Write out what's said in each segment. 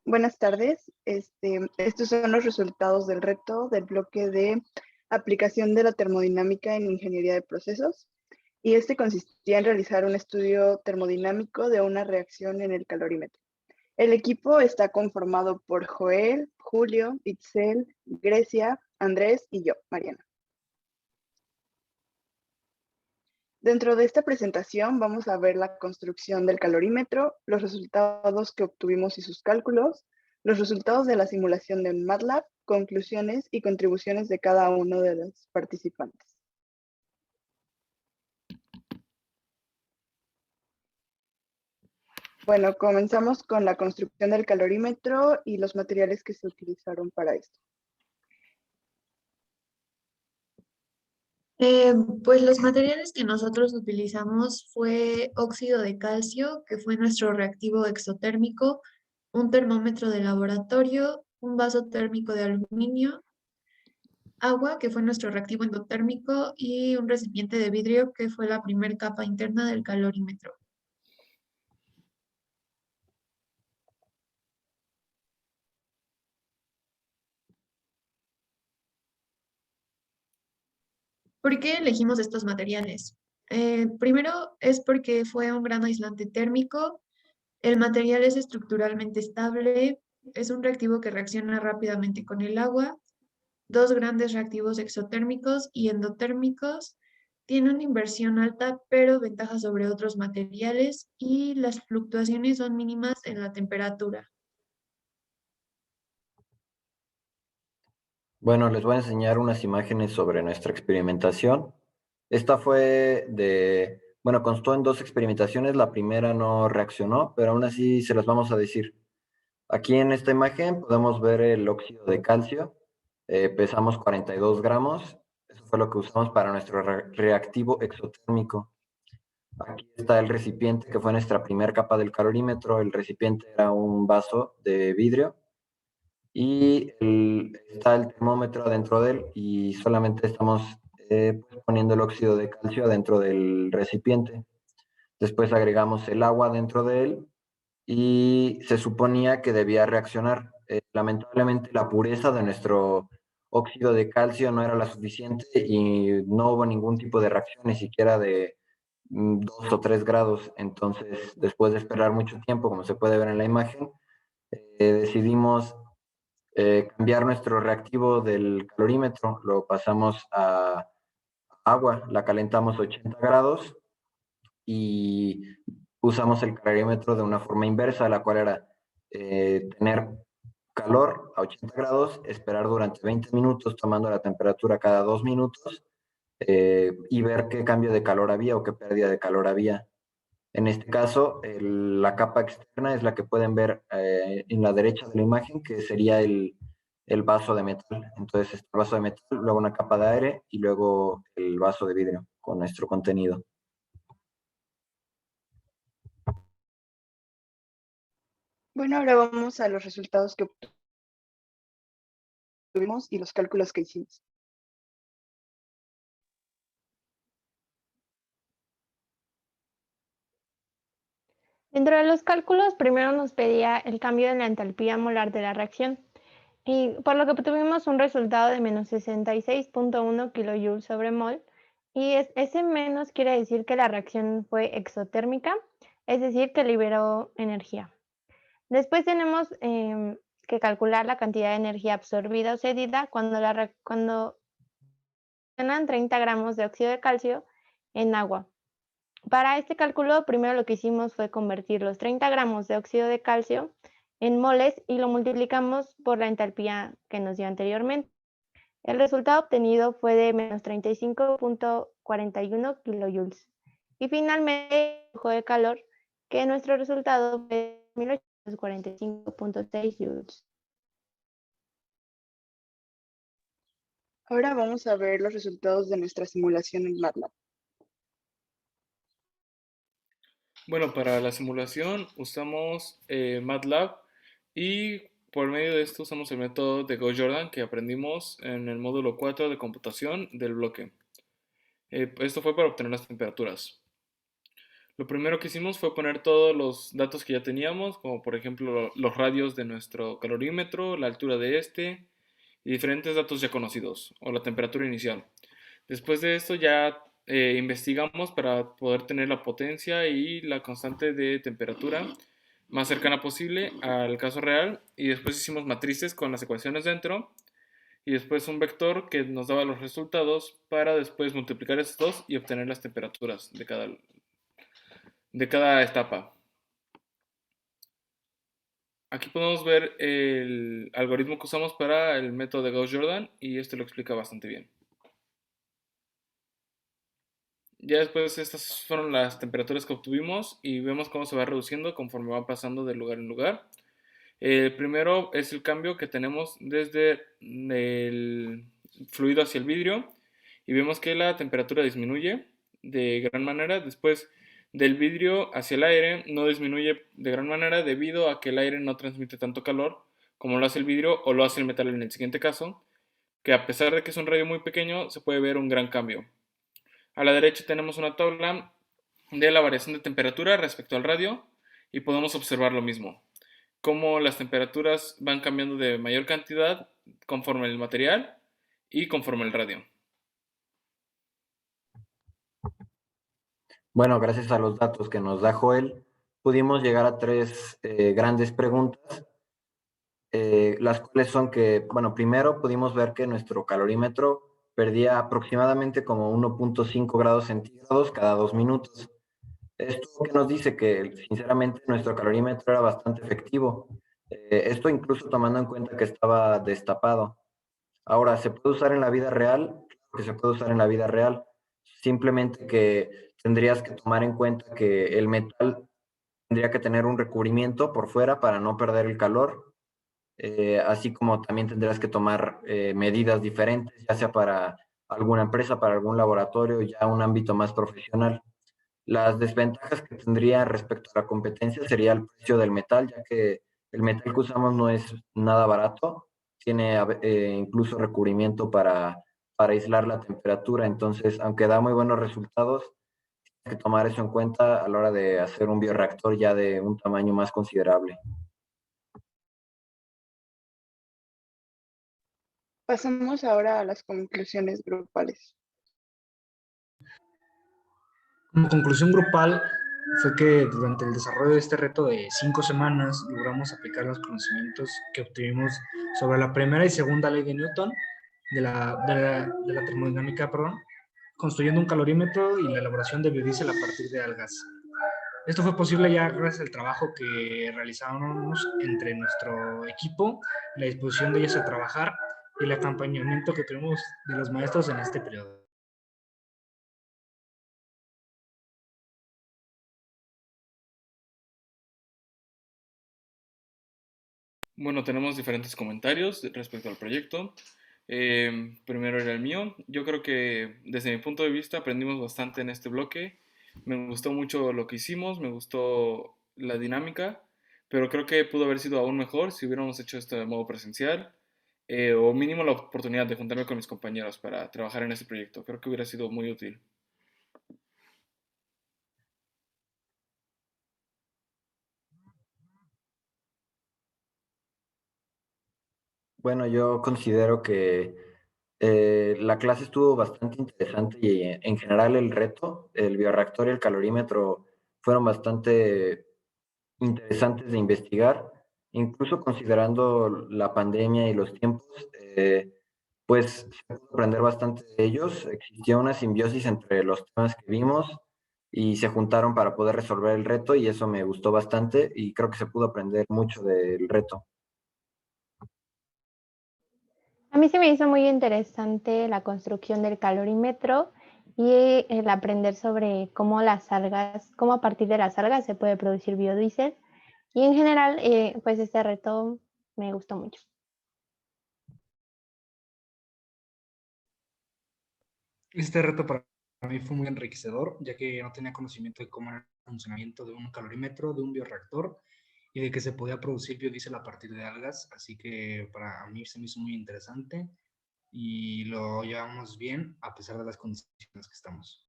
Buenas tardes. Estos son los resultados del reto del bloque de aplicación de la termodinámica en ingeniería de procesos. Y consistía en realizar un estudio termodinámico de una reacción en el calorímetro. El equipo está conformado por Joel, Julio, Itzel, Grecia, Andrés y yo, Mariana. Dentro de esta presentación vamos a ver la construcción del calorímetro, los resultados que obtuvimos y sus cálculos, los resultados de la simulación de MATLAB, conclusiones y contribuciones de cada uno de los participantes. Bueno, comenzamos con la construcción del calorímetro y los materiales que se utilizaron para esto. Pues los materiales que nosotros utilizamos fue óxido de calcio, que fue nuestro reactivo exotérmico, un termómetro de laboratorio, un vaso térmico de aluminio, agua, que fue nuestro reactivo endotérmico, y un recipiente de vidrio, que fue la primera capa interna del calorímetro. ¿Por qué elegimos estos materiales? Primero es porque fue un gran aislante térmico. El material es estructuralmente estable, es un reactivo que reacciona rápidamente con el agua, dos grandes reactivos exotérmicos y endotérmicos, tiene una inversión alta, pero ventaja sobre otros materiales y las fluctuaciones son mínimas en la temperatura. Bueno, les voy a enseñar unas imágenes sobre nuestra experimentación. Esta constó en dos experimentaciones. La primera no reaccionó, pero aún así se las vamos a decir. Aquí en esta imagen podemos ver el óxido de calcio. Pesamos 42 gramos. Eso fue lo que usamos para nuestro reactivo exotérmico. Aquí está el recipiente, que fue nuestra primera capa del calorímetro. El recipiente era un vaso de vidrio y está el termómetro adentro de él y solamente estamos poniendo el óxido de calcio adentro del recipiente. Después agregamos el agua dentro de él y se suponía que debía reaccionar. Lamentablemente la pureza de nuestro óxido de calcio no era la suficiente y no hubo ningún tipo de reacción, ni siquiera de 2 o 3 grados. Entonces, después de esperar mucho tiempo, como se puede ver en la imagen, decidimos cambiar nuestro reactivo del calorímetro, lo pasamos a agua, la calentamos a 80 grados y usamos el calorímetro de una forma inversa, la cual era tener calor a 80 grados, esperar durante 20 minutos tomando la temperatura cada 2 minutos y ver qué cambio de calor había o qué pérdida de calor había. En este caso, la capa externa es la que pueden ver en la derecha de la imagen, que sería el vaso de metal. Entonces, este vaso de metal, luego una capa de aire y luego el vaso de vidrio con nuestro contenido. Bueno, ahora vamos a los resultados que obtuvimos y los cálculos que hicimos. Dentro de los cálculos, primero nos pedía el cambio en la entalpía molar de la reacción, y por lo que obtuvimos un resultado de menos 66.1 kilojoules sobre mol, y ese menos quiere decir que la reacción fue exotérmica, es decir, que liberó energía. Después tenemos que calcular la cantidad de energía absorbida o cedida cuando reaccionan 30 gramos de óxido de calcio en agua. Para este cálculo, primero lo que hicimos fue convertir los 30 gramos de óxido de calcio en moles y lo multiplicamos por la entalpía que nos dio anteriormente. El resultado obtenido fue de menos 35.41 kilojoules. Y finalmente, el flujo de calor, que nuestro resultado fue de 1845.6 joules. Ahora vamos a ver los resultados de nuestra simulación en MATLAB. Bueno, para la simulación usamos MATLAB y por medio de esto usamos el método de Gauss-Jordan que aprendimos en el módulo 4 de computación del bloque. Esto fue para obtener las temperaturas. Lo primero que hicimos fue poner todos los datos que ya teníamos, como por ejemplo los radios de nuestro calorímetro, la altura de este y diferentes datos ya conocidos, o la temperatura inicial. Después de esto ya investigamos para poder tener la potencia y la constante de temperatura más cercana posible al caso real, y después hicimos matrices con las ecuaciones dentro y después un vector que nos daba los resultados para después multiplicar estos dos y obtener las temperaturas de cada etapa. Aquí podemos ver el algoritmo que usamos para el método de Gauss-Jordan y este lo explica bastante bien. Ya después estas fueron las temperaturas que obtuvimos y vemos cómo se va reduciendo conforme va pasando de lugar en lugar. El primero es el cambio que tenemos desde el fluido hacia el vidrio y vemos que la temperatura disminuye de gran manera. Después del vidrio hacia el aire no disminuye de gran manera debido a que el aire no transmite tanto calor como lo hace el vidrio o lo hace el metal en el siguiente caso, que a pesar de que es un radio muy pequeño se puede ver un gran cambio. A la derecha tenemos una tabla de la variación de temperatura respecto al radio y podemos observar lo mismo, cómo las temperaturas van cambiando de mayor cantidad conforme el material y conforme el radio. Bueno, gracias a los datos que nos da Joel, pudimos llegar a tres grandes preguntas, las cuales son que, bueno, primero pudimos ver que nuestro calorímetro perdía aproximadamente como 1.5 grados centígrados cada 2 minutos. Esto que nos dice que, sinceramente, nuestro calorímetro era bastante efectivo. Esto incluso tomando en cuenta que estaba destapado. Ahora, ¿se puede usar en la vida real? Claro que se puede usar en la vida real. Simplemente que tendrías que tomar en cuenta que el metal tendría que tener un recubrimiento por fuera para no perder el calor, así como también tendrás que tomar medidas diferentes, ya sea para alguna empresa, para algún laboratorio, ya un ámbito más profesional. Las desventajas que tendría respecto a la competencia sería el precio del metal, ya que el metal que usamos no es nada barato, tiene incluso recubrimiento para aislar la temperatura, entonces, aunque da muy buenos resultados, hay que tomar eso en cuenta a la hora de hacer un bioreactor ya de un tamaño más considerable. Pasamos ahora a las conclusiones grupales. Como conclusión grupal, fue que durante el desarrollo de este reto de 5 semanas logramos aplicar los conocimientos que obtuvimos sobre la primera y segunda ley de Newton de la termodinámica, perdón, construyendo un calorímetro y la elaboración de biodiesel a partir de algas. Esto fue posible ya gracias al trabajo que realizábamos entre nuestro equipo, la disposición de ellos a trabajar y el acompañamiento que tuvimos de los maestros en este periodo. Bueno, tenemos diferentes comentarios respecto al proyecto. Primero era el mío. Yo creo que desde mi punto de vista aprendimos bastante en este bloque. Me gustó mucho lo que hicimos, me gustó la dinámica, pero creo que pudo haber sido aún mejor si hubiéramos hecho esto de modo presencial, o mínimo la oportunidad de juntarme con mis compañeros para trabajar en este proyecto. Creo que hubiera sido muy útil. Bueno, yo considero que la clase estuvo bastante interesante y en general el reto, el bioreactor y el calorímetro fueron bastante interesantes de investigar, incluso considerando la pandemia y los tiempos, pues se pudo aprender bastante de ellos. Existió una simbiosis entre los temas que vimos y se juntaron para poder resolver el reto y eso me gustó bastante y creo que se pudo aprender mucho del reto. A mí se me hizo muy interesante la construcción del calorímetro y el aprender sobre cómo las algas, cómo a partir de las algas se puede producir biodiesel. Y en general, pues este reto me gustó mucho. Este reto para mí fue muy enriquecedor, ya que no tenía conocimiento de cómo era el funcionamiento de un calorímetro, de un bioreactor y de que se podía producir biodiesel a partir de algas. Así que para mí se me hizo muy interesante y lo llevamos bien a pesar de las condiciones que estamos.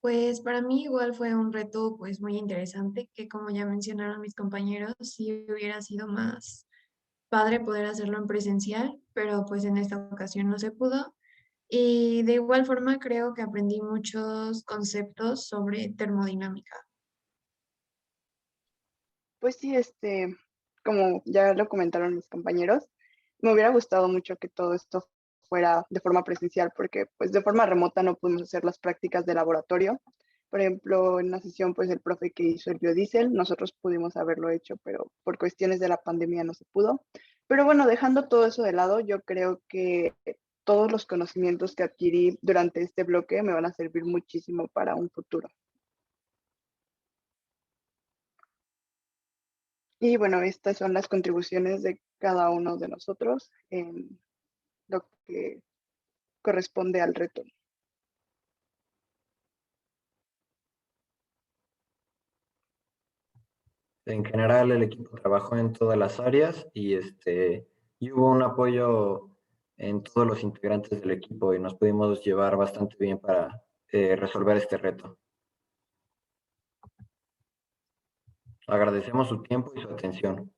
Pues para mí igual fue un reto pues muy interesante, que como ya mencionaron mis compañeros, sí hubiera sido más padre poder hacerlo en presencial, pero pues en esta ocasión no se pudo. Y de igual forma creo que aprendí muchos conceptos sobre termodinámica. Pues sí, como ya lo comentaron mis compañeros, me hubiera gustado mucho que todo esto fuera de forma presencial, porque pues de forma remota no pudimos hacer las prácticas de laboratorio. Por ejemplo, en una sesión, pues el profe que hizo el biodiesel, nosotros pudimos haberlo hecho, pero por cuestiones de la pandemia no se pudo. Pero bueno, dejando todo eso de lado, yo creo que todos los conocimientos que adquirí durante este bloque me van a servir muchísimo para un futuro. Y bueno, estas son las contribuciones de cada uno de nosotros en lo que corresponde al reto. En general, el equipo trabajó en todas las áreas y hubo un apoyo en todos los integrantes del equipo y nos pudimos llevar bastante bien para resolver este reto. Agradecemos su tiempo y su atención.